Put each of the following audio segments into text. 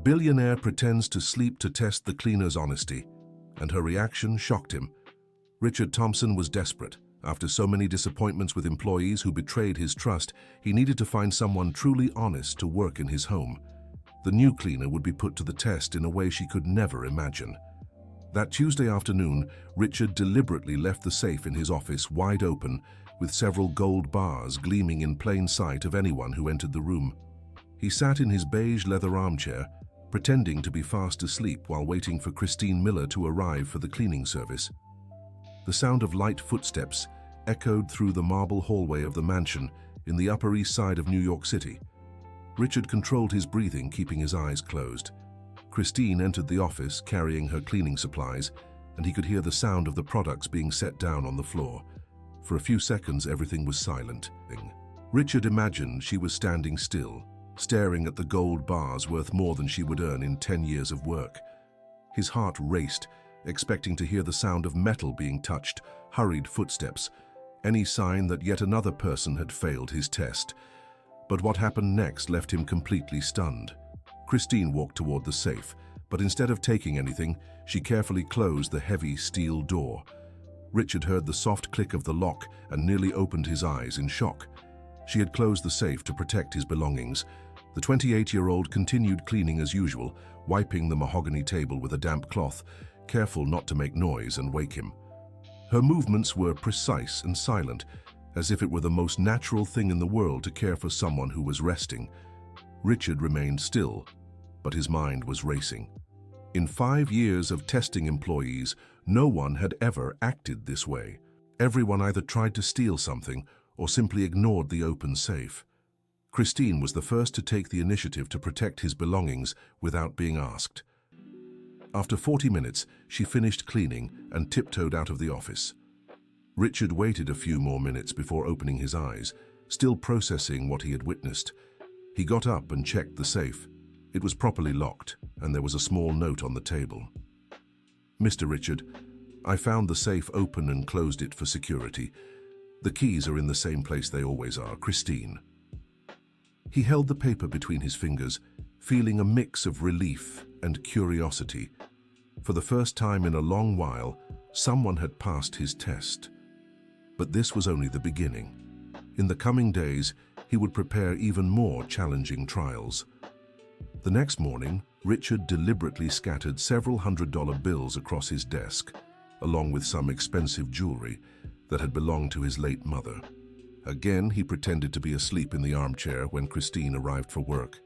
Billionaire pretends to sleep to test the cleaner's honesty, and her reaction shocked him. Richard Thompson was desperate. After so many disappointments with employees who betrayed his trust, he needed to find someone truly honest to work in his home. The new cleaner would be put to the test in a way she could never imagine. That Tuesday afternoon, Richard deliberately left the safe in his office wide open, with several gold bars gleaming in plain sight of anyone who entered the room. He sat in his beige leather armchair, pretending to be fast asleep while waiting for Christine Miller to arrive for the cleaning service. The sound of light footsteps echoed through the marble hallway of the mansion in the Upper East Side of New York City. Richard controlled his breathing, keeping his eyes closed. Christine entered the office carrying her cleaning supplies, and he could hear the sound of the products being set down on the floor. For a few seconds, everything was silent. Richard imagined she was standing still, staring at the gold bars worth more than she would earn in 10 years of work. His heart raced, expecting to hear the sound of metal being touched, hurried footsteps, any sign that yet another person had failed his test. But what happened next left him completely stunned. Christine walked toward the safe, but instead of taking anything, she carefully closed the heavy steel door. Richard heard the soft click of the lock and nearly opened his eyes in shock. She had closed the safe to protect his belongings. The 28-year-old continued cleaning as usual, wiping the mahogany table with a damp cloth, careful not to make noise and wake him. Her movements were precise and silent, as if it were the most natural thing in the world to care for someone who was resting. Richard remained still, but his mind was racing. In 5 years of testing employees, no one had ever acted this way. Everyone either tried to steal something or simply ignored the open safe. Christine was the first to take the initiative to protect his belongings without being asked. After 40 minutes, she finished cleaning and tiptoed out of the office. Richard waited a few more minutes before opening his eyes, still processing what he had witnessed. He got up and checked the safe. It was properly locked, and there was a small note on the table. "Mr. Richard, I found the safe open and closed it for security. The keys are in the same place they always are. Christine." He held the paper between his fingers, feeling a mix of relief and curiosity. For the first time in a long while, someone had passed his test. But this was only the beginning. In the coming days, he would prepare even more challenging trials. The next morning, Richard deliberately scattered several $100 bills across his desk, along with some expensive jewelry that had belonged to his late mother. Again, he pretended to be asleep in the armchair when Christine arrived for work.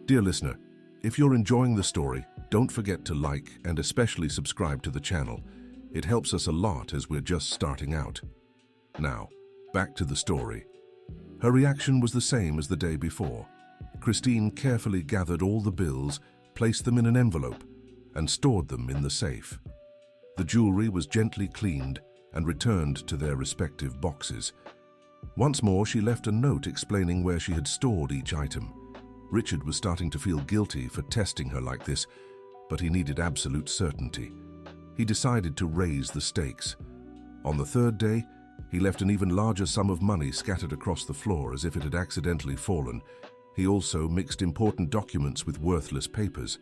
Dear listener, if you're enjoying the story, don't forget to like and especially subscribe to the channel. It helps us a lot as we're just starting out. Now, back to the story. Her reaction was the same as the day before. Christine carefully gathered all the bills, placed them in an envelope, and stored them in the safe. The jewelry was gently cleaned and returned to their respective boxes. Once more, she left a note explaining where she had stored each item. Richard was starting to feel guilty for testing her like this, but he needed absolute certainty. He decided to raise the stakes. On the third day, he left an even larger sum of money scattered across the floor as if it had accidentally fallen. He also mixed important documents with worthless papers.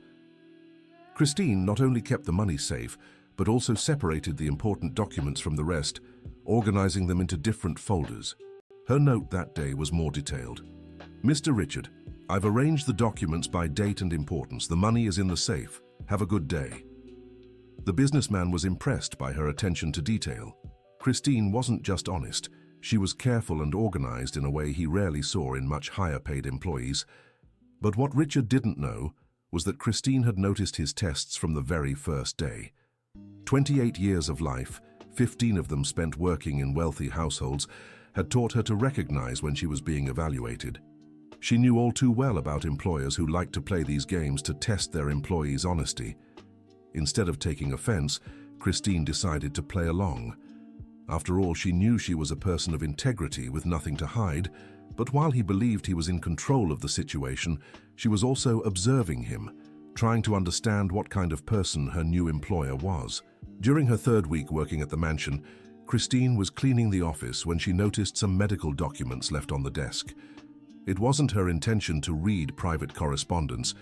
Christine not only kept the money safe, but also separated the important documents from the rest, organizing them into different folders. Her note that day was more detailed. "Mr. Richard, I've arranged the documents by date and importance. The money is in the safe. Have a good day." The businessman was impressed by her attention to detail. Christine wasn't just honest. She was careful and organized in a way he rarely saw in much higher-paid employees. But what Richard didn't know was that Christine had noticed his tests from the very first day. 28 years of life, 15 of them spent working in wealthy households, had taught her to recognize when she was being evaluated. She knew all too well about employers who liked to play these games to test their employees' honesty. Instead of taking offense, Christine decided to play along. After all, she knew she was a person of integrity with nothing to hide, but while he believed he was in control of the situation, she was also observing him, trying to understand what kind of person her new employer was. During her third week working at the mansion, Christine was cleaning the office when she noticed some medical documents left on the desk. It wasn't her intention to read private correspondence,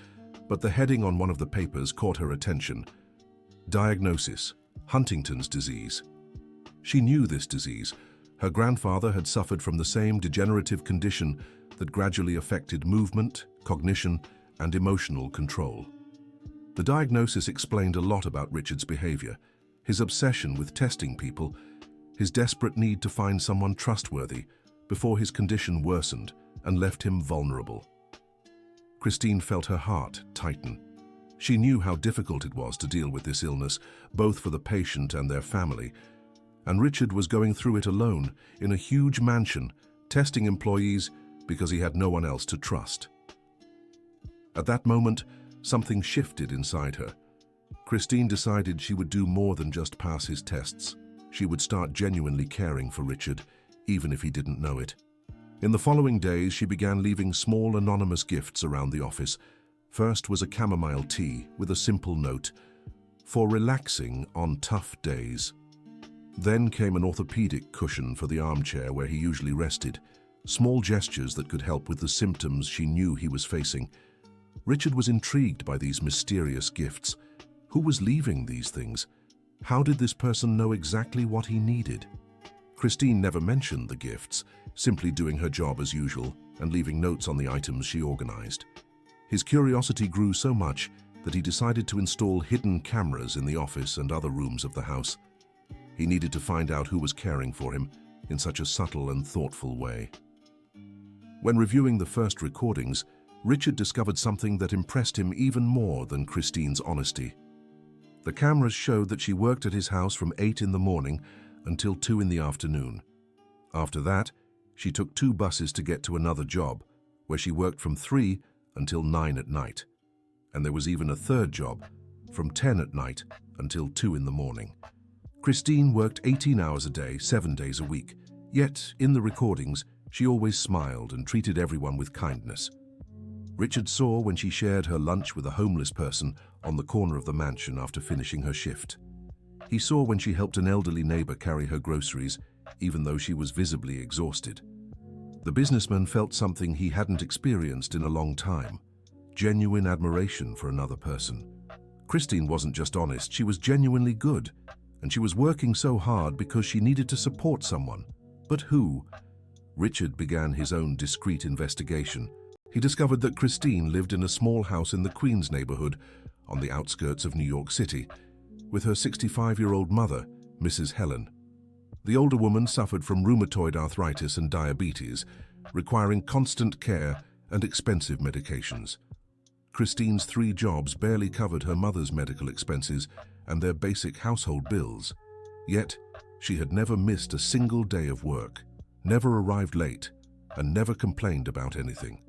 but the heading on one of the papers caught her attention. Diagnosis: Huntington's disease. She knew this disease. Her grandfather had suffered from the same degenerative condition that gradually affected movement, cognition, and emotional control. The diagnosis explained a lot about Richard's behavior, his obsession with testing people, his desperate need to find someone trustworthy before his condition worsened and left him vulnerable. Christine felt her heart tighten. She knew how difficult it was to deal with this illness, both for the patient and their family, and Richard was going through it alone in a huge mansion, testing employees because he had no one else to trust. At that moment, something shifted inside her. Christine decided she would do more than just pass his tests. She would start genuinely caring for Richard, even if he didn't know it. In the following days, she began leaving small anonymous gifts around the office. First was a chamomile tea with a simple note, "For relaxing on tough days." Then came an orthopedic cushion for the armchair where he usually rested, small gestures that could help with the symptoms she knew he was facing. Richard was intrigued by these mysterious gifts. Who was leaving these things? How did this person know exactly what he needed? Christine never mentioned the gifts, simply doing her job as usual and leaving notes on the items she organized. His curiosity grew so much that he decided to install hidden cameras in the office and other rooms of the house. He needed to find out who was caring for him in such a subtle and thoughtful way. When reviewing the first recordings, Richard discovered something that impressed him even more than Christine's honesty. The cameras showed that she worked at his house from 8 in the morning until 2 in the afternoon. After that, she took 2 buses to get to another job, where she worked from 3 until 9 at night. And there was even a third job, from 10 at night until 2 in the morning. Christine worked 18 hours a day, 7 days a week. Yet, in the recordings, she always smiled and treated everyone with kindness. Richard saw when she shared her lunch with a homeless person on the corner of the mansion after finishing her shift. He saw when she helped an elderly neighbor carry her groceries, even though she was visibly exhausted. The businessman felt something he hadn't experienced in a long time: genuine admiration for another person. Christine wasn't just honest, she was genuinely good, and she was working so hard because she needed to support someone. But who? Richard began his own discreet investigation. He discovered that Christine lived in a small house in the Queens neighborhood on the outskirts of New York City with her 65-year-old mother, Mrs. Helen. The older woman suffered from rheumatoid arthritis and diabetes, requiring constant care and expensive medications. Christine's 3 jobs barely covered her mother's medical expenses and their basic household bills. Yet, she had never missed a single day of work, never arrived late, and never complained about anything.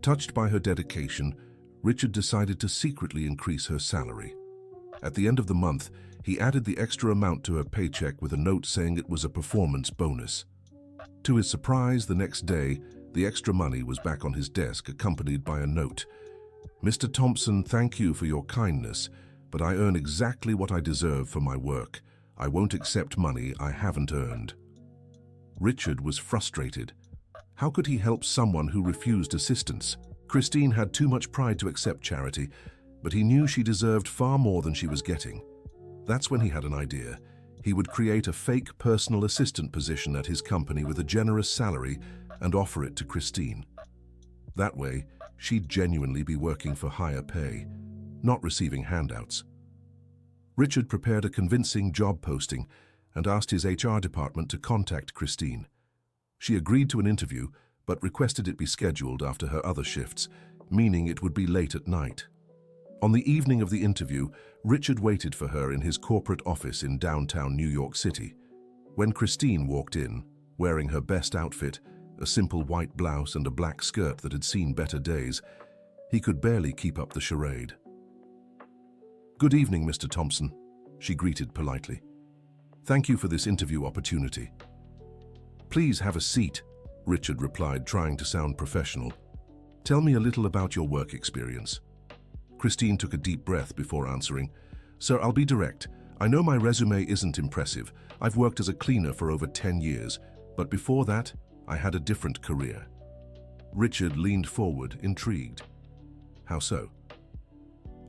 Touched by her dedication, Richard decided to secretly increase her salary. At the end of the month, he added the extra amount to her paycheck with a note saying it was a performance bonus. To his surprise, the next day, the extra money was back on his desk, accompanied by a note. "Mr. Thompson, thank you for your kindness, but I earn exactly what I deserve for my work. I won't accept money I haven't earned." Richard was frustrated. How could he help someone who refused assistance? Christine had too much pride to accept charity, but he knew she deserved far more than she was getting. That's when he had an idea. He would create a fake personal assistant position at his company with a generous salary and offer it to Christine. That way, she'd genuinely be working for higher pay, not receiving handouts. Richard prepared a convincing job posting and asked his HR department to contact Christine. She agreed to an interview, but requested it be scheduled after her other shifts, meaning it would be late at night. On the evening of the interview, Richard waited for her in his corporate office in downtown New York City. When Christine walked in, wearing her best outfit, a simple white blouse and a black skirt that had seen better days, he could barely keep up the charade. "Good evening, Mr. Thompson," she greeted politely. "Thank you for this interview opportunity." "Please have a seat," Richard replied, trying to sound professional. "Tell me a little about your work experience." Christine took a deep breath before answering. "Sir, I'll be direct. I know my resume isn't impressive. I've worked as a cleaner for over 10 years, but before that, I had a different career." Richard leaned forward, intrigued. "How so?"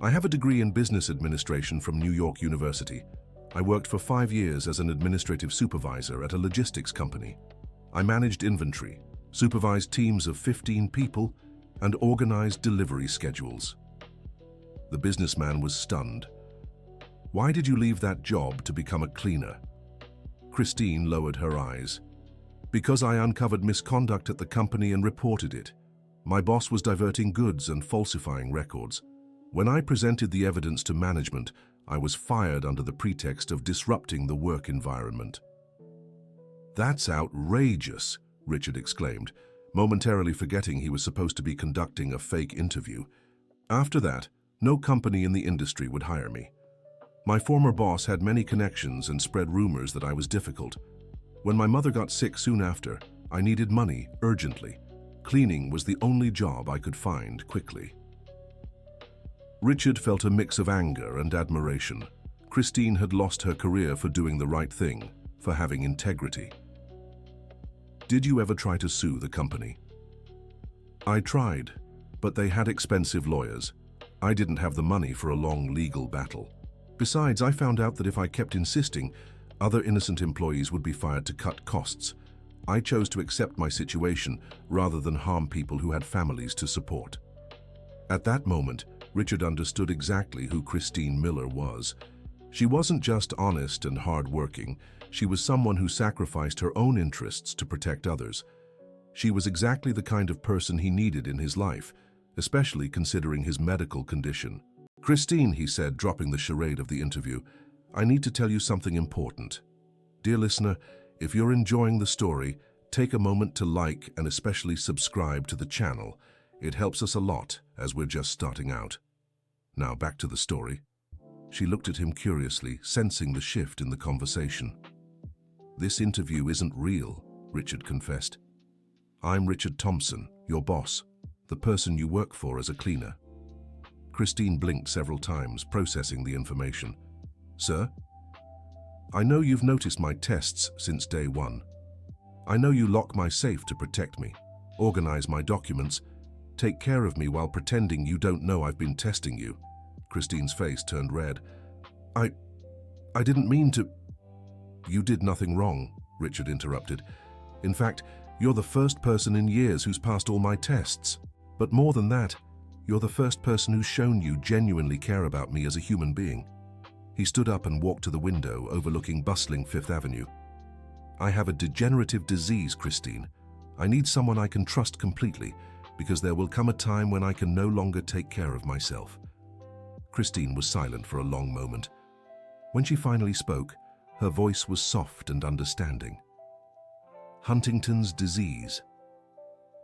I have a degree in business administration from New York University. I worked for 5 years as an administrative supervisor at a logistics company. I managed inventory, supervised teams of 15 people, and organized delivery schedules. The businessman was stunned. Why did you leave that job to become a cleaner? Christine lowered her eyes. Because I uncovered misconduct at the company and reported it. My boss was diverting goods and falsifying records. When I presented the evidence to management, I was fired under the pretext of disrupting the work environment. That's outrageous, Richard exclaimed, momentarily forgetting he was supposed to be conducting a fake interview. After that, no company in the industry would hire me. My former boss had many connections and spread rumors that I was difficult. When my mother got sick soon after, I needed money urgently. Cleaning was the only job I could find quickly. Richard felt a mix of anger and admiration. Christine had lost her career for doing the right thing, for having integrity. Did you ever try to sue the company? I tried, but they had expensive lawyers. I didn't have the money for a long legal battle. Besides, I found out that if I kept insisting, other innocent employees would be fired to cut costs. I chose to accept my situation rather than harm people who had families to support. At that moment, Richard understood exactly who Christine Miller was. She wasn't just honest and hard-working. She was someone who sacrificed her own interests to protect others. She was exactly the kind of person he needed in his life, especially considering his medical condition. Christine, he said, dropping the charade of the interview, I need to tell you something important. Dear listener, if you're enjoying the story, take a moment to like and especially subscribe to the channel. It helps us a lot as we're just starting out. Now back to the story. She looked at him curiously, sensing the shift in the conversation. This interview isn't real, Richard confessed. I'm Richard Thompson, your boss, the person you work for as a cleaner. Christine blinked several times, processing the information. Sir? I know you've noticed my tests since day one. I know you lock my safe to protect me, organize my documents, take care of me while pretending you don't know I've been testing you. Christine's face turned red. I didn't mean to... You did nothing wrong, Richard interrupted. In fact, you're the first person in years who's passed all my tests. But more than that, you're the first person who's shown you genuinely care about me as a human being. He stood up and walked to the window overlooking bustling Fifth Avenue. I have a degenerative disease, Christine. I need someone I can trust completely, because there will come a time when I can no longer take care of myself. Christine was silent for a long moment. When she finally spoke, her voice was soft and understanding. Huntington's disease.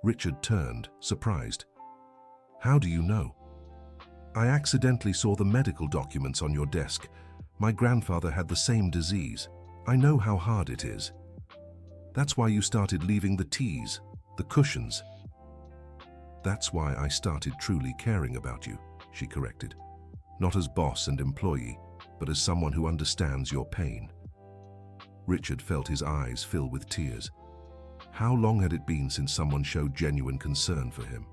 Richard turned, surprised. How do you know? I accidentally saw the medical documents on your desk. My grandfather had the same disease. I know how hard it is. That's why you started leaving the teas, the cushions. That's why I started truly caring about you, she corrected. Not as boss and employee, but as someone who understands your pain. Richard felt his eyes fill with tears. How long had it been since someone showed genuine concern for him?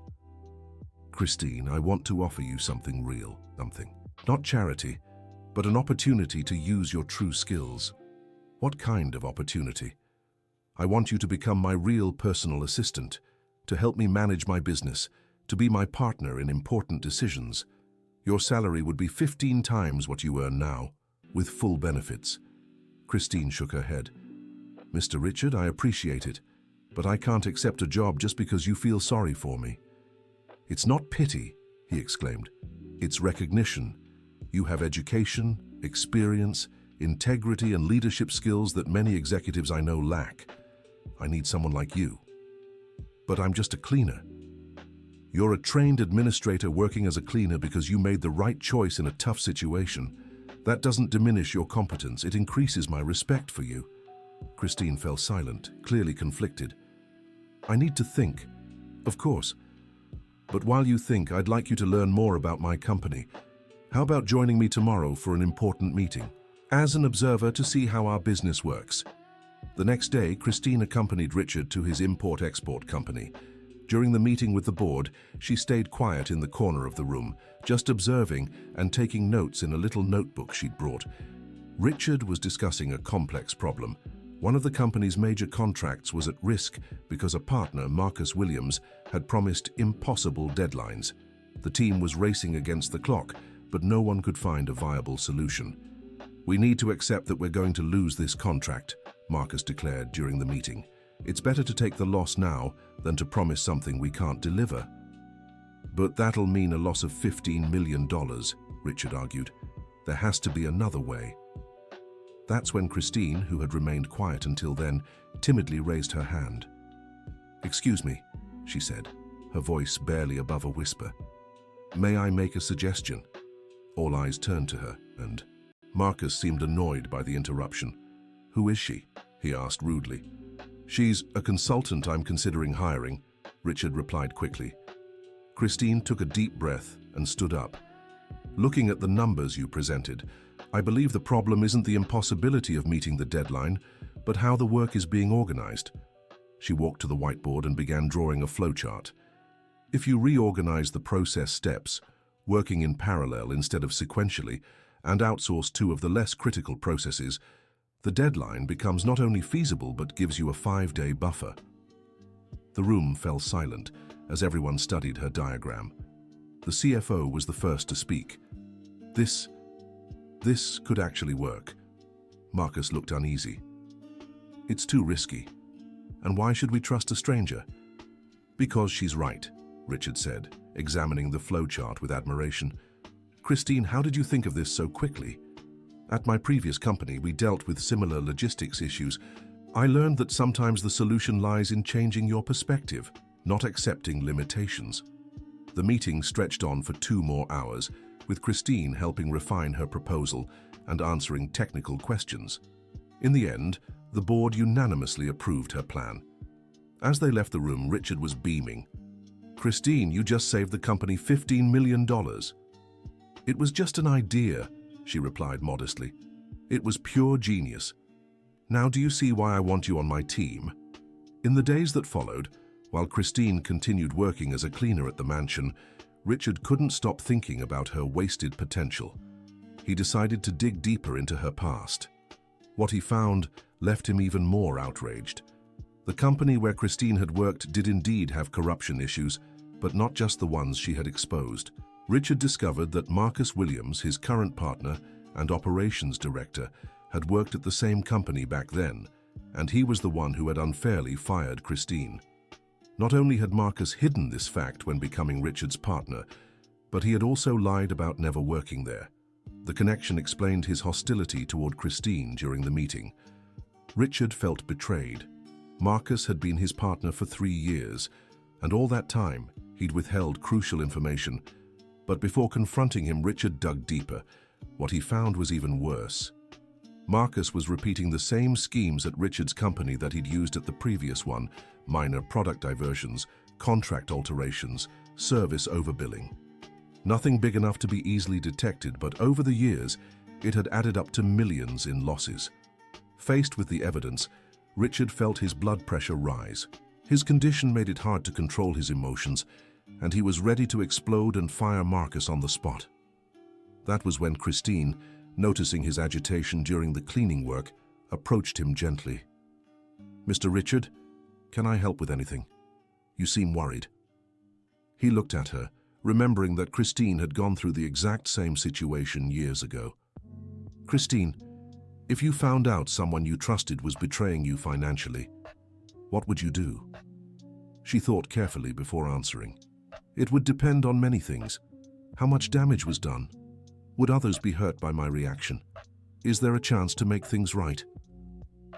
Christine, I want to offer you something real, something. Not charity, but an opportunity to use your true skills. What kind of opportunity? I want you to become my real personal assistant, to help me manage my business, to be my partner in important decisions. Your salary would be 15 times what you earn now, with full benefits. Christine shook her head. Mr. Richard, I appreciate it, but I can't accept a job just because you feel sorry for me. It's not pity, he exclaimed. It's recognition. You have education, experience, integrity, and leadership skills that many executives I know lack. I need someone like you. But I'm just a cleaner. You're a trained administrator working as a cleaner because you made the right choice in a tough situation. That doesn't diminish your competence, it increases my respect for you. Christine fell silent, clearly conflicted. I need to think. Of course. But while you think, I'd like you to learn more about my company. How about joining me tomorrow for an important meeting, as an observer to see how our business works? The next day, Christine accompanied Richard to his import-export company. During the meeting with the board, she stayed quiet in the corner of the room, just observing and taking notes in a little notebook she'd brought. Richard was discussing a complex problem. One of the company's major contracts was at risk because a partner, Marcus Williams, had promised impossible deadlines. The team was racing against the clock, but no one could find a viable solution. "We need to accept that we're going to lose this contract," Marcus declared during the meeting. "It's better to take the loss now than to promise something we can't deliver." "But that'll mean a loss of $15 million, Richard argued. "There has to be another way." That's when Christine, who had remained quiet until then, timidly raised her hand. "Excuse me," she said, her voice barely above a whisper. "May I make a suggestion?" All eyes turned to her, and Marcus seemed annoyed by the interruption. "Who is she?" he asked rudely. "She's a consultant I'm considering hiring," Richard replied quickly. Christine took a deep breath and stood up. "Looking at the numbers you presented, I believe the problem isn't the impossibility of meeting the deadline, but how the work is being organized." She walked to the whiteboard and began drawing a flowchart. "If you reorganize the process steps, working in parallel instead of sequentially, and outsource two of the less critical processes, the deadline becomes not only feasible but gives you a 5-day buffer." The room fell silent as everyone studied her diagram. The CFO was the first to speak. This could actually work." Marcus looked uneasy. "It's too risky. And why should we trust a stranger?" "Because she's right," Richard said, examining the flowchart with admiration. "Christine, how did you think of this so quickly? At my previous company, we dealt with similar logistics issues. I learned that sometimes the solution lies in changing your perspective, not accepting limitations." The meeting stretched on for 2 more hours, with Christine helping refine her proposal and answering technical questions. In the end, the board unanimously approved her plan. As they left the room, Richard was beaming. "Christine, you just saved the company $15 million. "It was just an idea," she replied modestly. "It was pure genius. Now do you see why I want you on my team?" In the days that followed, while Christine continued working as a cleaner at the mansion, Richard couldn't stop thinking about her wasted potential. He decided to dig deeper into her past. What he found left him even more outraged. The company where Christine had worked did indeed have corruption issues, but not just the ones she had exposed. Richard discovered that Marcus Williams, his current partner and operations director, had worked at the same company back then, and he was the one who had unfairly fired Christine. Not only had Marcus hidden this fact when becoming Richard's partner, but he had also lied about never working there. The connection explained his hostility toward Christine during the meeting. Richard felt betrayed. Marcus had been his partner for 3 years, and all that time he'd withheld crucial information. But before confronting him, Richard dug deeper. What he found was even worse. Marcus was repeating the same schemes at Richard's company that he'd used at the previous one: minor product diversions, contract alterations, service overbilling. Nothing big enough to be easily detected, but over the years, it had added up to millions in losses. Faced with the evidence, Richard felt his blood pressure rise. His condition made it hard to control his emotions, and he was ready to explode and fire Marcus on the spot. That was when Christine, noticing his agitation during the cleaning work, approached him gently. "Mr. Richard, can I help with anything? You seem worried." He looked at her, remembering that Christine had gone through the exact same situation years ago. "Christine, if you found out someone you trusted was betraying you financially, what would you do?" She thought carefully before answering. "It would depend on many things. How much damage was done? Would others be hurt by my reaction? Is there a chance to make things right?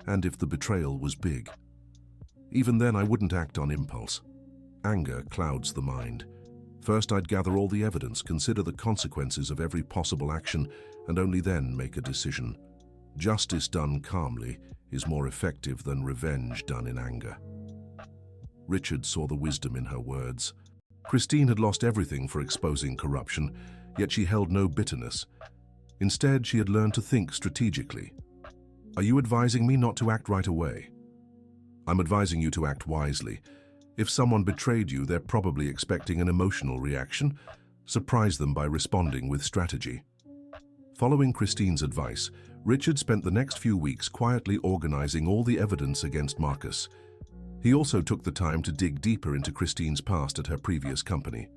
And if the betrayal was big? Even then, I wouldn't act on impulse. Anger clouds the mind. First, I'd gather all the evidence, consider the consequences of every possible action, and only then make a decision. Justice done calmly is more effective than revenge done in anger." Richard saw the wisdom in her words. Christine had lost everything for exposing corruption, yet she held no bitterness. Instead, she had learned to think strategically. "Are you advising me not to act right away?" "I'm advising you to act wisely. If someone betrayed you, they're probably expecting an emotional reaction. Surprise them by responding with strategy. Following Christine's advice, Richard spent the next few weeks quietly organizing all the evidence against Marcus. He also took the time to dig deeper into Christine's past at her previous company.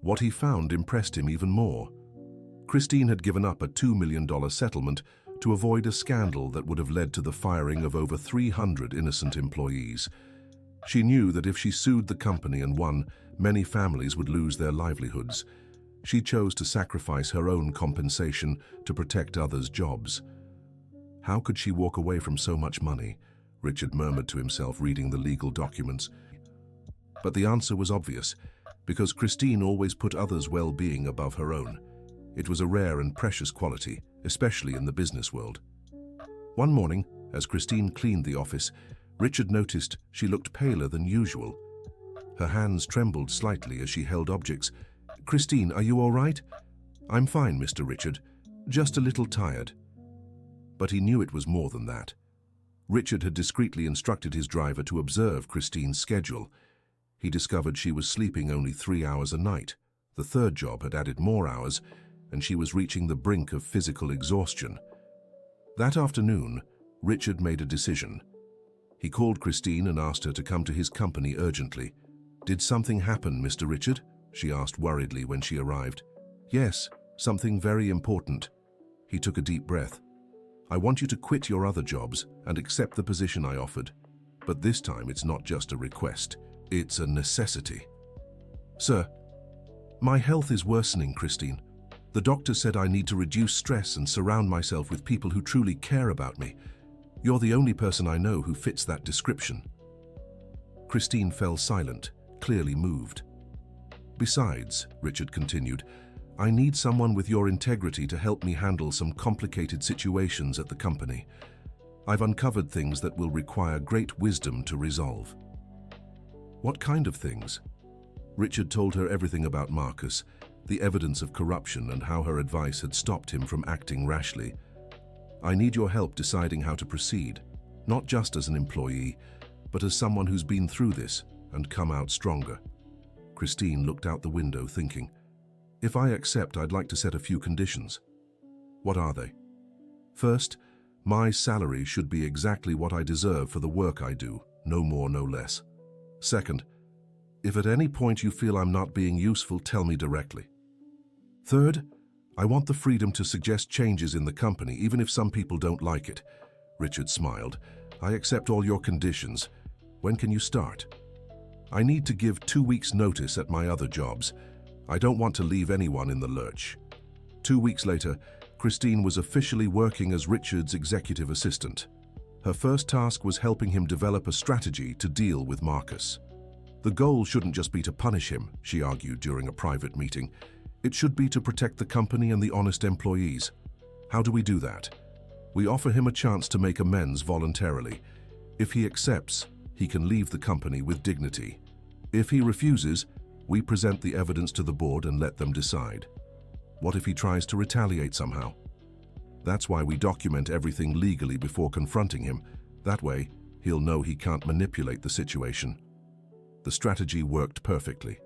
What he found impressed him even more. Christine had given up a $2 million settlement to avoid a scandal that would have led to the firing of over 300 innocent employees. She knew that if she sued the company and won, many families would lose their livelihoods. She chose to sacrifice her own compensation to protect others' jobs. How could she walk away from so much money? Richard murmured to himself, reading the legal documents. But the answer was obvious, because Christine always put others' well-being above her own. It was a rare and precious quality, especially in the business world. One morning, as Christine cleaned the office, Richard noticed she looked paler than usual. Her hands trembled slightly as she held objects. "Christine, are you all right?" "I'm fine, Mr. Richard. Just a little tired." But he knew it was more than that. Richard had discreetly instructed his driver to observe Christine's schedule. He discovered she was sleeping only 3 hours a night. The third job had added more hours, and she was reaching the brink of physical exhaustion. That afternoon, Richard made a decision. He called Christine and asked her to come to his company urgently. "Did something happen, Mr. Richard?" she asked worriedly when she arrived. "Yes, something very important." He took a deep breath. "I want you to quit your other jobs and accept the position I offered. But this time it's not just a request, it's a necessity." "Sir, my health is worsening, Christine. The doctor said I need to reduce stress and surround myself with people who truly care about me. You're the only person I know who fits that description." Christine fell silent, clearly moved. "Besides," Richard continued, "I need someone with your integrity to help me handle some complicated situations at the company. I've uncovered things that will require great wisdom to resolve." "What kind of things?" Richard told her everything about Marcus, the evidence of corruption and how her advice had stopped him from acting rashly. "I need your help deciding how to proceed, not just as an employee, but as someone who's been through this and come out stronger." Christine looked out the window thinking, "If I accept, I'd like to set a few conditions." "What are they?" "First, my salary should be exactly what I deserve for the work I do, no more, no less. Second, if at any point you feel I'm not being useful, tell me directly. Third, I want the freedom to suggest changes in the company, even if some people don't like it." Richard smiled. "I accept all your conditions. When can you start?" "I need to give 2 weeks' notice at my other jobs. I don't want to leave anyone in the lurch." 2 weeks later, Christine was officially working as Richard's executive assistant. Her first task was helping him develop a strategy to deal with Marcus. The goal shouldn't just be to punish him, she argued during a private meeting. It should be to protect the company and the honest employees. How do we do that? We offer him a chance to make amends voluntarily. If he accepts, he can leave the company with dignity. If he refuses, we present the evidence to the board and let them decide. What if he tries to retaliate somehow? That's why we document everything legally before confronting him. That way, he'll know he can't manipulate the situation. The strategy worked perfectly.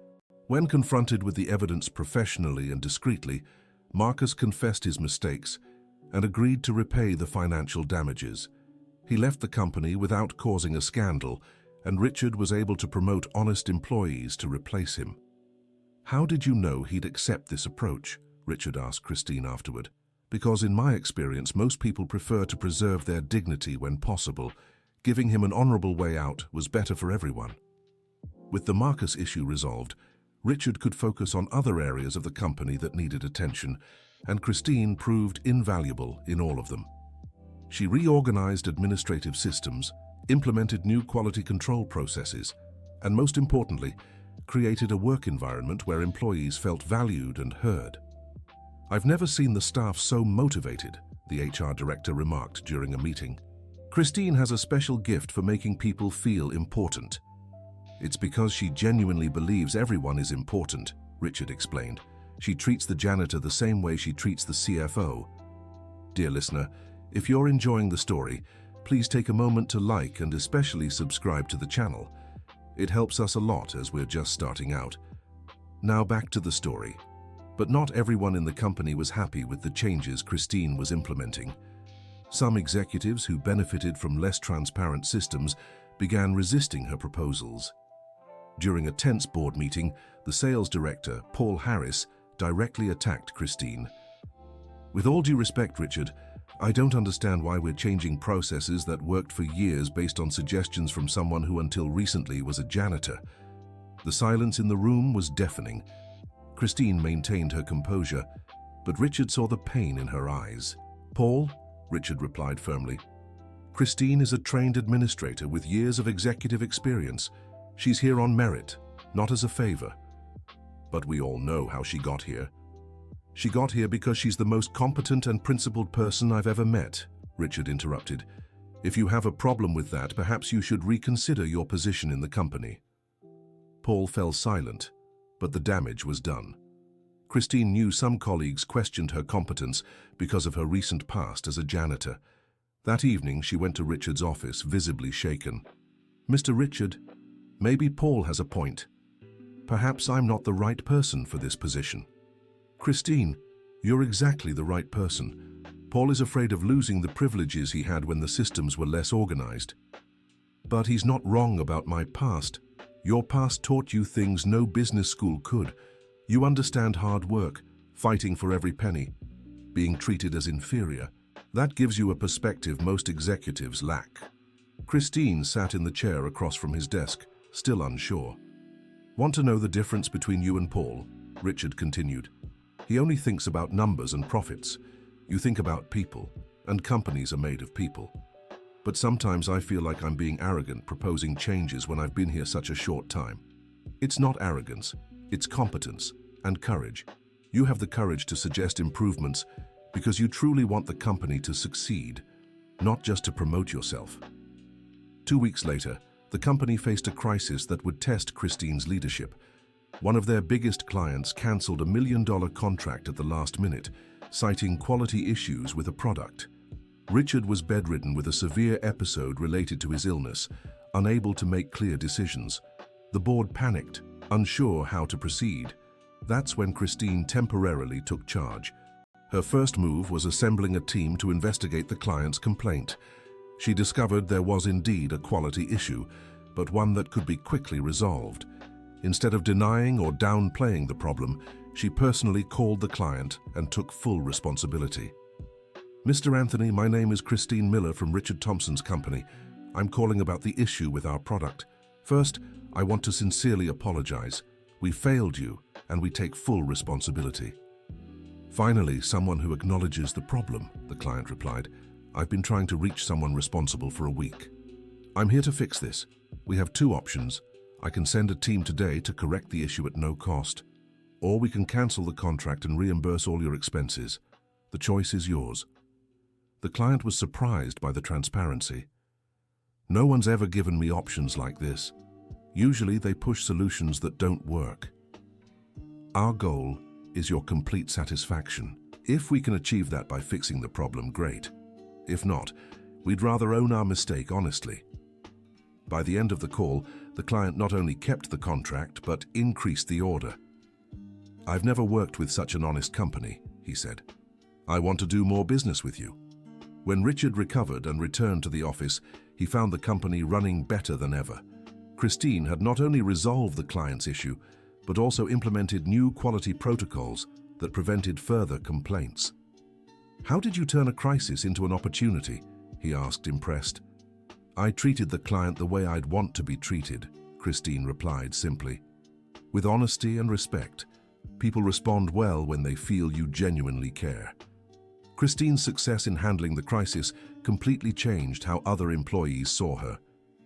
When confronted with the evidence professionally and discreetly, Marcus confessed his mistakes and agreed to repay the financial damages. He left the company without causing a scandal, and Richard was able to promote honest employees to replace him. "How did you know he'd accept this approach?" Richard asked Christine afterward. "Because in my experience, most people prefer to preserve their dignity when possible. Giving him an honorable way out was better for everyone." With the Marcus issue resolved, Richard could focus on other areas of the company that needed attention, and Christine proved invaluable in all of them. She reorganized administrative systems, implemented new quality control processes, and most importantly, created a work environment where employees felt valued and heard. "I've never seen the staff so motivated," the HR director remarked during a meeting. "Christine has a special gift for making people feel important." "It's because she genuinely believes everyone is important," Richard explained. "She treats the janitor the same way she treats the CFO." Dear listener, if you're enjoying the story, please take a moment to like and especially subscribe to the channel. It helps us a lot as we're just starting out. Now back to the story. But not everyone in the company was happy with the changes Christine was implementing. Some executives who benefited from less transparent systems began resisting her proposals. During a tense board meeting, the sales director, Paul Harris, directly attacked Christine. "With all due respect, Richard, I don't understand why we're changing processes that worked for years based on suggestions from someone who until recently was a janitor." The silence in the room was deafening. Christine maintained her composure, but Richard saw the pain in her eyes. "Paul," Richard replied firmly, "Christine is a trained administrator with years of executive experience. She's here on merit, not as a favor." "But we all know how she got here." "She got here because she's the most competent and principled person I've ever met," Richard interrupted. "If you have a problem with that, perhaps you should reconsider your position in the company." Paul fell silent, but the damage was done. Christine knew some colleagues questioned her competence because of her recent past as a janitor. That evening, she went to Richard's office, visibly shaken. "Mr. Richard, maybe Paul has a point. Perhaps I'm not the right person for this position." "Christine, you're exactly the right person. Paul is afraid of losing the privileges he had when the systems were less organized." "But he's not wrong about my past. Your past taught you things no business school could. You understand hard work, fighting for every penny, being treated as inferior. That gives you a perspective most executives lack." Christine sat in the chair across from his desk, still unsure. "Want to know the difference between you and Paul?" Richard continued. "He only thinks about numbers and profits. You think about people, and companies are made of people. But sometimes I feel like I'm being arrogant proposing changes when I've been here such a short time. It's not arrogance, it's competence and courage. You have the courage to suggest improvements because you truly want the company to succeed, not just to promote yourself." 2 weeks later, the company faced a crisis that would test Christine's leadership. One of their biggest clients canceled a $1 million contract at the last minute, citing quality issues with a product. Richard was bedridden with a severe episode related to his illness, unable to make clear decisions. The board panicked, unsure how to proceed. That's when Christine temporarily took charge. Her first move was assembling a team to investigate the client's complaint. She discovered there was indeed a quality issue, but one that could be quickly resolved. Instead of denying or downplaying the problem, she personally called the client and took full responsibility. "Mr. Anthony, my name is Christine Miller from Richard Thompson's company. I'm calling about the issue with our product. First, I want to sincerely apologize. We failed you, and we take full responsibility." "Finally, someone who acknowledges the problem," the client replied. "I've been trying to reach someone responsible for a week. I'm here to fix this. We have 2 options. I can send a team today to correct the issue at no cost, or we can cancel the contract and reimburse all your expenses. The choice is yours." The client was surprised by the transparency. "No one's ever given me options like this. Usually they push solutions that don't work. Our goal is your complete satisfaction. If we can achieve that by fixing the problem, great. If not, we'd rather own our mistake honestly." By the end of the call, the client not only kept the contract, but increased the order. "I've never worked with such an honest company," he said. "I want to do more business with you." When Richard recovered and returned to the office, he found the company running better than ever. Christine had not only resolved the client's issue, but also implemented new quality protocols that prevented further complaints. "How did you turn a crisis into an opportunity?" he asked, impressed. "I treated the client the way I'd want to be treated," Christine replied simply. "With honesty and respect, people respond well when they feel you genuinely care." Christine's success in handling the crisis completely changed how other employees saw her.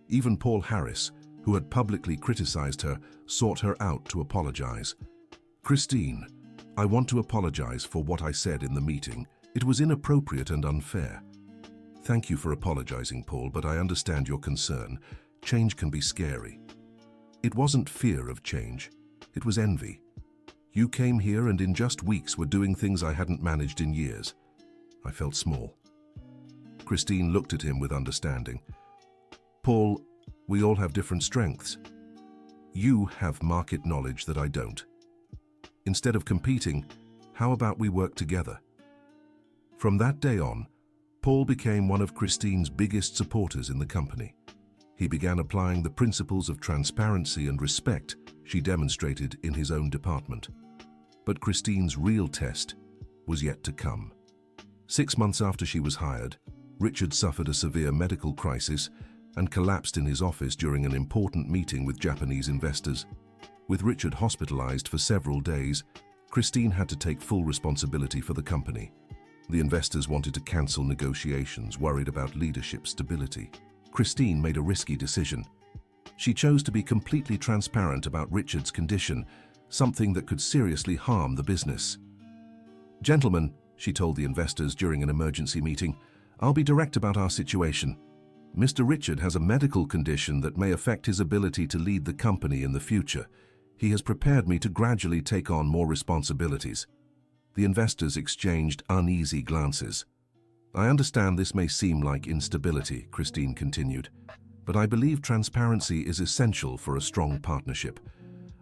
Even Paul Harris, who had publicly criticized her, sought her out to apologize. "Christine, I want to apologize for what I said in the meeting. It was inappropriate and unfair." "Thank you for apologizing, Paul, but I understand your concern. Change can be scary." "It wasn't fear of change. It was envy. You came here and in just weeks were doing things I hadn't managed in years. I felt small." Christine looked at him with understanding. "Paul, we all have different strengths. You have market knowledge that I don't. Instead of competing, how about we work together? From that day on, Paul became one of Christine's biggest supporters in the company. He began applying the principles of transparency and respect she demonstrated in his own department. But Christine's real test was yet to come. 6 months after she was hired, Richard suffered a severe medical crisis and collapsed in his office during an important meeting with Japanese investors. With Richard hospitalized for several days, Christine had to take full responsibility for the company. The investors wanted to cancel negotiations, worried about leadership stability. Christine made a risky decision. She chose to be completely transparent about Richard's condition, something that could seriously harm the business. "Gentlemen," she told the investors during an emergency meeting, "I'll be direct about our situation. Mr. Richard has a medical condition that may affect his ability to lead the company in the future. He has prepared me to gradually take on more responsibilities." The investors exchanged uneasy glances. "I understand this may seem like instability," Christine continued, "but I believe transparency is essential for a strong partnership.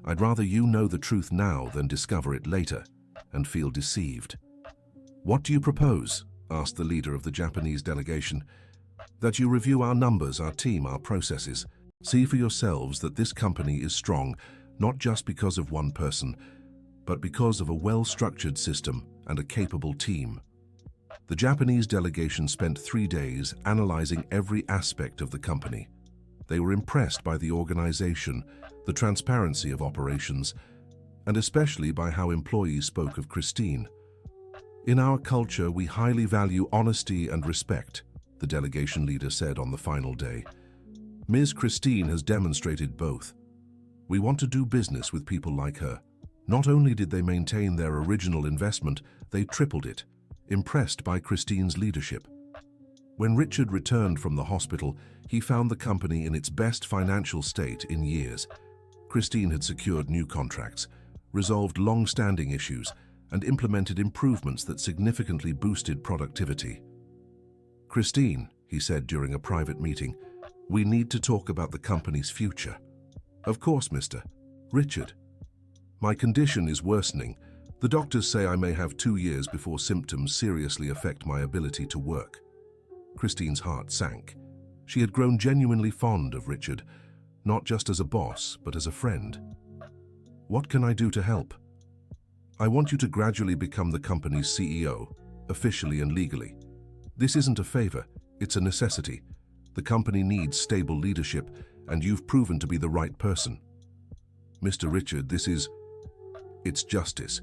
I'd rather you know the truth now than discover it later and feel deceived." "What do you propose?" asked the leader of the Japanese delegation. "That you review our numbers, our team, our processes. See for yourselves that this company is strong, not just because of one person, but because of a well-structured system and a capable team." The Japanese delegation spent 3 days analyzing every aspect of the company. They were impressed by the organization, the transparency of operations, and especially by how employees spoke of Christine. "In our culture, we highly value honesty and respect," the delegation leader said on the final day. "Ms. Christine has demonstrated both. We want to do business with people like her." Not only did they maintain their original investment, they tripled it, impressed by Christine's leadership. When Richard returned from the hospital, he found the company in its best financial state in years. Christine had secured new contracts, resolved long-standing issues, and implemented improvements that significantly boosted productivity. "Christine," he said during a private meeting, "we need to talk about the company's future." "Of course, Mr. Richard. My condition is worsening. The doctors say I may have 2 years before symptoms seriously affect my ability to work." Christine's heart sank. She had grown genuinely fond of Richard, not just as a boss, but as a friend. "What can I do to help?" "I want you to gradually become the company's CEO, officially and legally. This isn't a favor, it's a necessity. The company needs stable leadership, and you've proven to be the right person." "Mr. Richard, it's justice.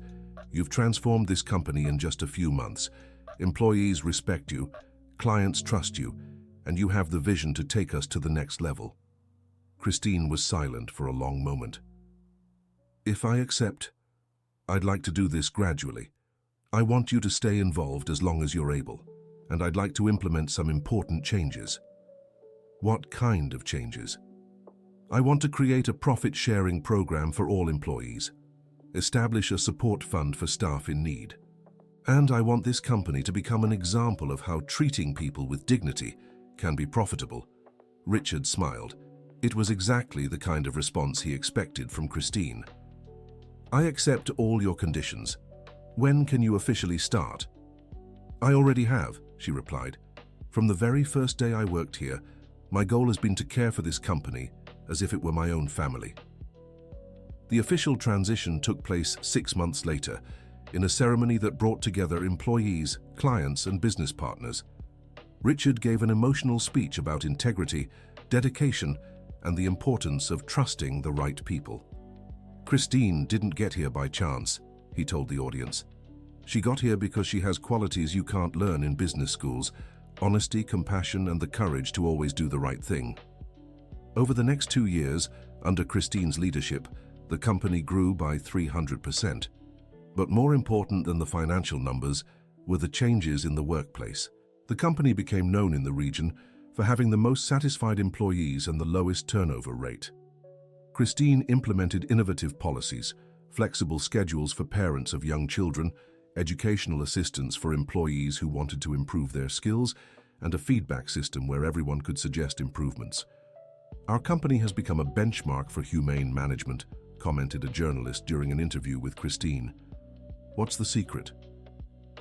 You've transformed this company in just a few months. Employees respect you, clients trust you, and you have the vision to take us to the next level." Christine was silent for a long moment. "If I accept, I'd like to do this gradually. I want you to stay involved as long as you're able, and I'd like to implement some important changes." "What kind of changes?" "I want to create a profit-sharing program for all employees, establish a support fund for staff in need, and I want this company to become an example of how treating people with dignity can be profitable." Richard smiled. It was exactly the kind of response he expected from Christine. "I accept all your conditions. When can you officially start?" "I already have," she replied. "From the very first day I worked here, my goal has been to care for this company as if it were my own family." The official transition took place 6 months later, in a ceremony that brought together employees, clients, and business partners. Richard gave an emotional speech about integrity, dedication, and the importance of trusting the right people. "Christine didn't get here by chance," he told the audience. "She got here because she has qualities you can't learn in business schools: honesty, compassion, and the courage to always do the right thing." Over the next 2 years, under Christine's leadership, the company grew by 300%. But more important than the financial numbers were the changes in the workplace. The company became known in the region for having the most satisfied employees and the lowest turnover rate. Christine implemented innovative policies, flexible schedules for parents of young children, educational assistance for employees who wanted to improve their skills, and a feedback system where everyone could suggest improvements. Our company has become a benchmark for humane management, commented a journalist during an interview with Christine. What's the secret?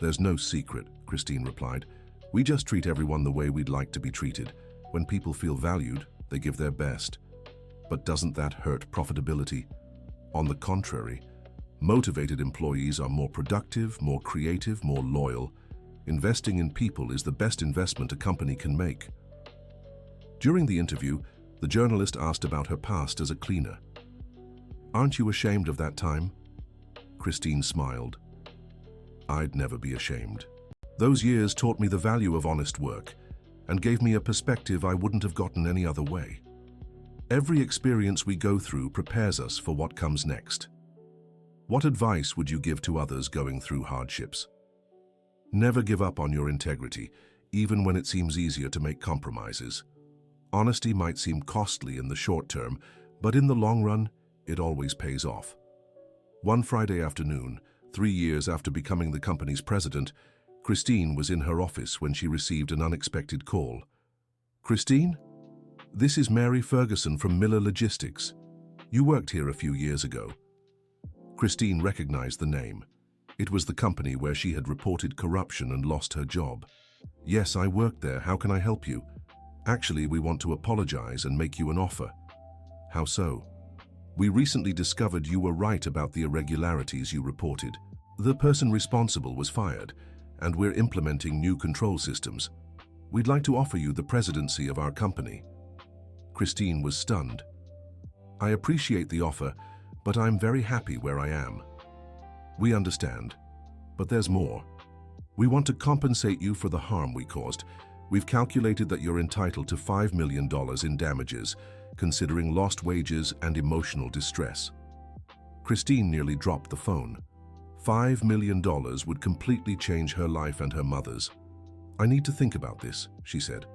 There's no secret, Christine replied. We just treat everyone the way we'd like to be treated. When people feel valued, they give their best. But doesn't that hurt profitability? On the contrary, motivated employees are more productive, more creative, more loyal. Investing in people is the best investment a company can make. During the interview, the journalist asked about her past as a cleaner. Aren't you ashamed of that time? Christine smiled. I'd never be ashamed. Those years taught me the value of honest work and gave me a perspective I wouldn't have gotten any other way. Every experience we go through prepares us for what comes next. What advice would you give to others going through hardships? Never give up on your integrity, even when it seems easier to make compromises. Honesty might seem costly in the short term, but in the long run, it always pays off. One Friday afternoon, 3 years after becoming the company's president, Christine was in her office when she received an unexpected call. Christine? This is Mary Ferguson from Miller Logistics. You worked here a few years ago. Christine recognized the name. It was the company where she had reported corruption and lost her job. Yes, I worked there. How can I help you? Actually, we want to apologize and make you an offer. How so? We recently discovered you were right about the irregularities you reported. The person responsible was fired, and we're implementing new control systems. We'd like to offer you the presidency of our company. Christine was stunned. I appreciate the offer, but I'm very happy where I am. We understand, but there's more. We want to compensate you for the harm we caused. We've calculated that you're entitled to $5 million in damages, considering lost wages and emotional distress. Christine nearly dropped the phone. $5 million would completely change her life and her mother's. I need to think about this, she said.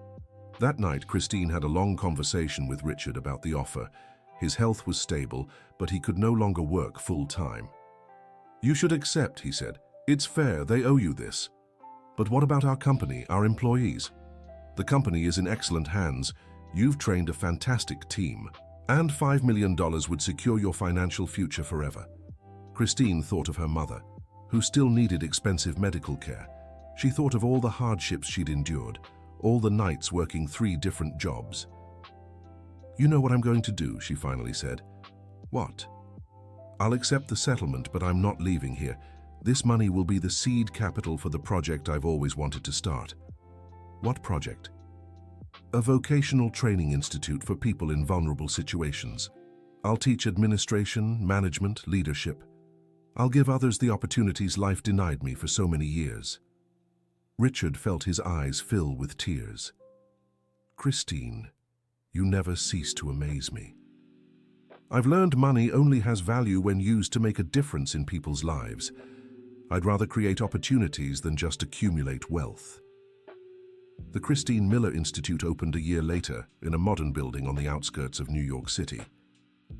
That night, Christine had a long conversation with Richard about the offer. His health was stable, but he could no longer work full-time. You should accept, he said. It's fair, they owe you this. But what about our company, our employees? The company is in excellent hands. You've trained a fantastic team, and $5 million would secure your financial future forever. Christine thought of her mother, who still needed expensive medical care. She thought of all the hardships she'd endured, all the nights working 3 different jobs. You know what I'm going to do, she finally said. What? I'll accept the settlement, but I'm not leaving here. This money will be the seed capital for the project I've always wanted to start. What project? A vocational training institute for people in vulnerable situations. I'll teach administration, management, leadership. I'll give others the opportunities life denied me for so many years. Richard felt his eyes fill with tears. Christine, you never cease to amaze me. I've learned money only has value when used to make a difference in people's lives. I'd rather create opportunities than just accumulate wealth. The Christine Miller Institute opened a year later in a modern building on the outskirts of New York City.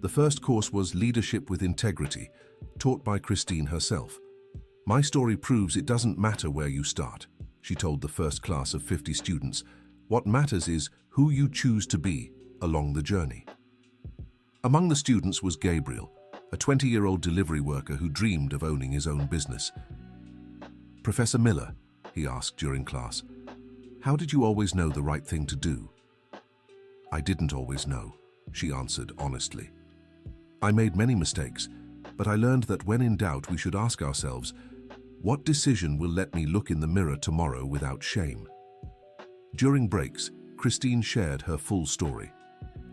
The first course was Leadership with Integrity, taught by Christine herself. My story proves it doesn't matter where you start, she told the first class of 50 students. What matters is who you choose to be along the journey. Among the students was Gabriel, a 20-year-old delivery worker who dreamed of owning his own business. Professor Miller, he asked during class, how did you always know the right thing to do? I didn't always know, she answered honestly. I made many mistakes, but I learned that when in doubt we should ask ourselves, what decision will let me look in the mirror tomorrow without shame? During breaks, Christine shared her full story.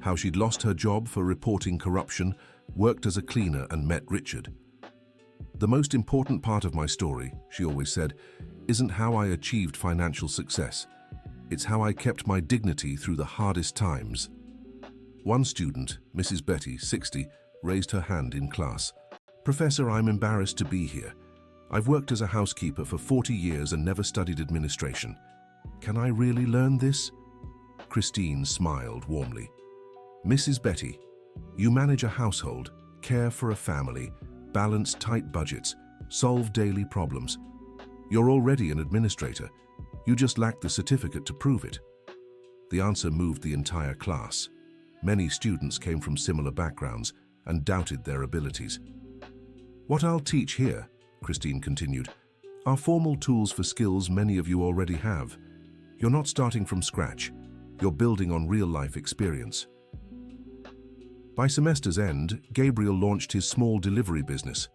How she'd lost her job for reporting corruption, worked as a cleaner and met Richard. The most important part of my story, she always said, isn't how I achieved financial success. It's how I kept my dignity through the hardest times. One student, Mrs. Betty, 60, raised her hand in class. Professor, I'm embarrassed to be here. I've worked as a housekeeper for 40 years and never studied administration. Can I really learn this? Christine smiled warmly. Mrs. Betty, you manage a household, care for a family, balance tight budgets, solve daily problems. You're already an administrator. You just lack the certificate to prove it. The answer moved the entire class. Many students came from similar backgrounds and doubted their abilities. "What I'll teach here," Christine continued, "are formal tools for skills many of you already have. You're not starting from scratch. You're building on real-life experience." By semester's end, Gabriel launched his small delivery business.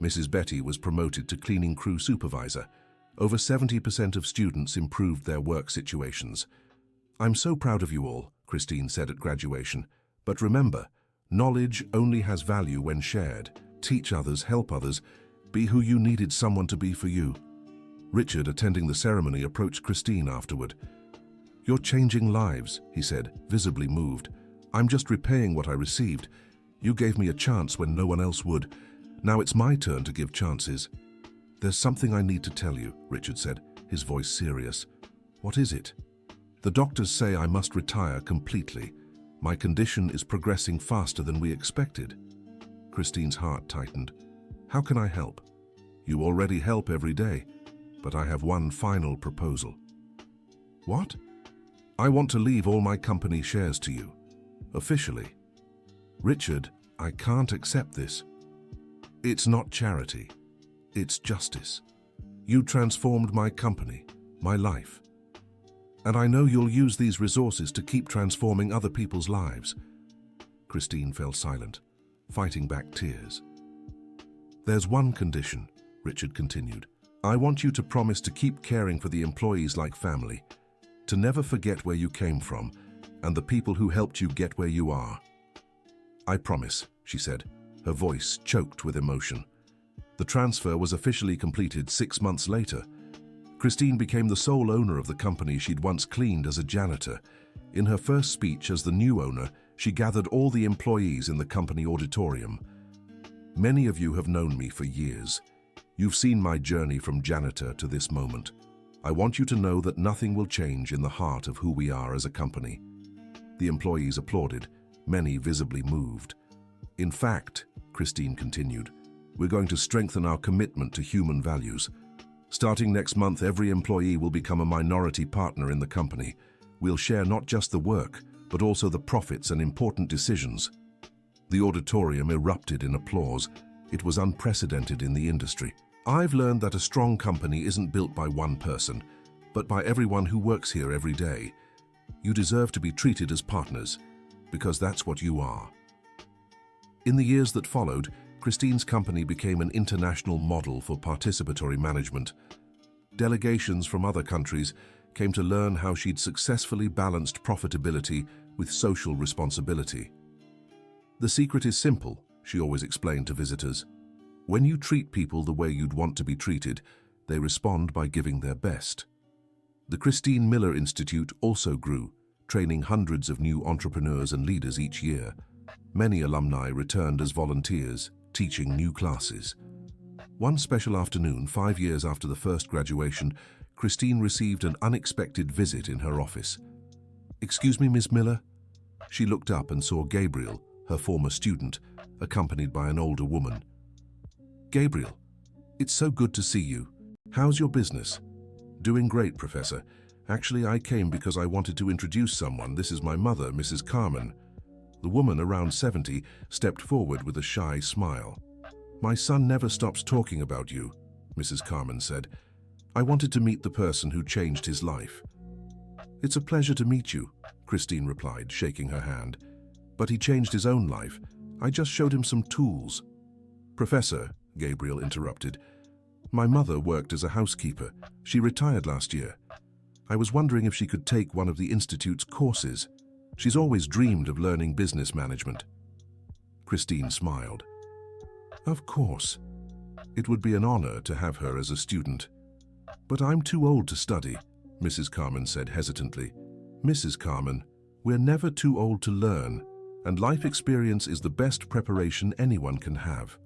Mrs. Betty was promoted to cleaning crew supervisor. Over 70% of students improved their work situations. "I'm so proud of you all," Christine said at graduation. "But remember, knowledge only has value when shared. Teach others, help others, be who you needed someone to be for you." Richard, attending the ceremony, approached Christine afterward. "You're changing lives," he said, visibly moved. "I'm just repaying what I received. You gave me a chance when no one else would. Now it's my turn to give chances." "There's something I need to tell you," Richard said, his voice serious. "What is it?" "The doctors say I must retire completely. My condition is progressing faster than we expected." Christine's heart tightened. "How can I help?" "You already help every day, but I have one final proposal." "What?" "I want to leave all my company shares to you. Officially." "Richard, I can't accept this." "It's not charity. It's justice. You transformed my company, my life. And I know you'll use these resources to keep transforming other people's lives." Christine fell silent, fighting back tears. "There's one condition," Richard continued. "I want you to promise to keep caring for the employees like family, to never forget where you came from and the people who helped you get where you are." "I promise," she said, her voice choked with emotion. The transfer was officially completed 6 months later. Christine became the sole owner of the company she'd once cleaned as a janitor. In her first speech as the new owner, she gathered all the employees in the company auditorium. "Many of you have known me for years. You've seen my journey from janitor to this moment. I want you to know that nothing will change in the heart of who we are as a company." The employees applauded, many visibly moved. "In fact," Christine continued, "we're going to strengthen our commitment to human values. Starting next month, every employee will become a minority partner in the company. We'll share not just the work, but also the profits and important decisions." The auditorium erupted in applause. It was unprecedented in the industry. "I've learned that a strong company isn't built by one person, but by everyone who works here every day. You deserve to be treated as partners, because that's what you are." In the years that followed, Christine's company became an international model for participatory management. Delegations from other countries came to learn how she'd successfully balanced profitability with social responsibility. "The secret is simple," she always explained to visitors. "When you treat people the way you'd want to be treated, they respond by giving their best." The Christine Miller Institute also grew, training hundreds of new entrepreneurs and leaders each year. Many alumni returned as volunteers, teaching new classes. One special afternoon, 5 years after the first graduation, Christine received an unexpected visit in her office. "Excuse me, Miss Miller?" She looked up and saw Gabriel, her former student, accompanied by an older woman. "Gabriel, it's so good to see you. How's your business?" "Doing great, Professor. Actually, I came because I wanted to introduce someone. This is my mother, Mrs. Carmen." The woman, around 70, stepped forward with a shy smile. "My son never stops talking about you," Mrs. Carmen said. "I wanted to meet the person who changed his life." "It's a pleasure to meet you," Christine replied, shaking her hand. "But he changed his own life. I just showed him some tools." "Professor," Gabriel interrupted, "my mother worked as a housekeeper. She retired last year. I was wondering if she could take one of the Institute's courses. She's always dreamed of learning business management." Christine smiled. "Of course. It would be an honor to have her as a student. But I'm too old to study," Mrs. Carmen said hesitantly. "Mrs. Carmen, we're never too old to learn, and life experience is the best preparation anyone can have."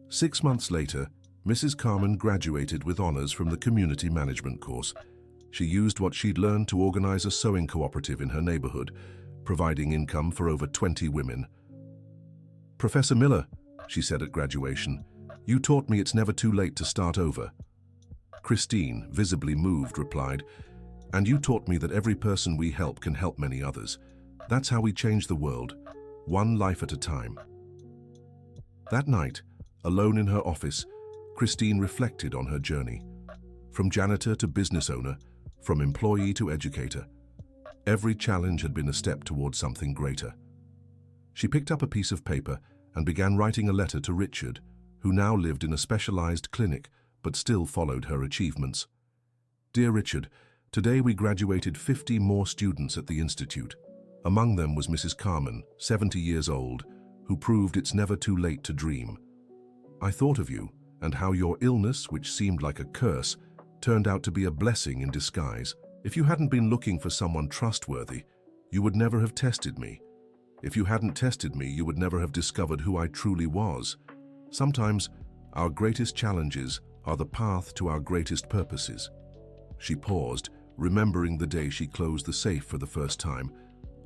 6 months later, Mrs. Carmen graduated with honors from the community management course. She used what she'd learned to organize a sewing cooperative in her neighborhood, providing income for over 20 women. "Professor Miller," she said at graduation, "you taught me it's never too late to start over." Christine, visibly moved, replied, "And you taught me that every person we help can help many others. That's how we change the world, one life at a time. That night, alone in her office, Christine reflected on her journey. From janitor to business owner, from employee to educator, every challenge had been a step towards something greater. She picked up a piece of paper and began writing a letter to Richard, who now lived in a specialized clinic but still followed her achievements. Dear Richard, today we graduated 50 more students at the Institute. Among them was Mrs. Carmen, 70 years old, who proved it's never too late to dream. I thought of you and how your illness, which seemed like a curse, turned out to be a blessing in disguise. If you hadn't been looking for someone trustworthy, you would never have tested me. If you hadn't tested me, you would never have discovered who I truly was. Sometimes, our greatest challenges are the path to our greatest purposes. She paused, remembering the day she closed the safe for the first time,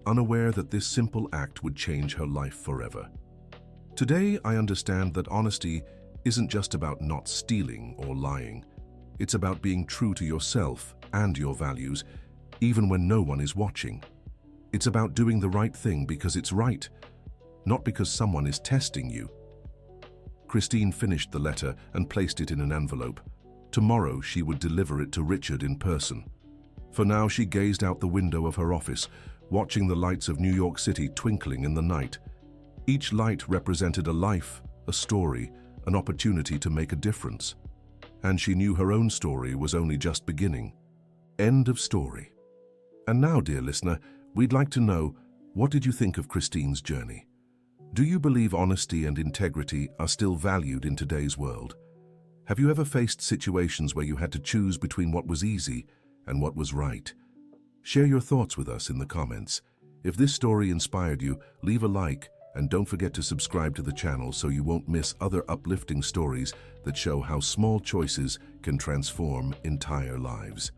unaware that this simple act would change her life forever. Today, I understand that honesty isn't just about not stealing or lying. It's about being true to yourself and your values, even when no one is watching. It's about doing the right thing because it's right, not because someone is testing you. Christine finished the letter and placed it in an envelope. Tomorrow she would deliver it to Richard in person. For now she gazed out the window of her office, watching the lights of New York City twinkling in the night. Each light represented a life, a story, an opportunity to make a difference. And she knew her own story was only just beginning. End of story. And now, dear listener, we'd like to know, what did you think of Christine's journey? Do you believe honesty and integrity are still valued in today's world? Have you ever faced situations where you had to choose between what was easy and what was right? Share your thoughts with us in the comments. If this story inspired you, leave a like and don't forget to subscribe to the channel so you won't miss other uplifting stories that show how small choices can transform entire lives.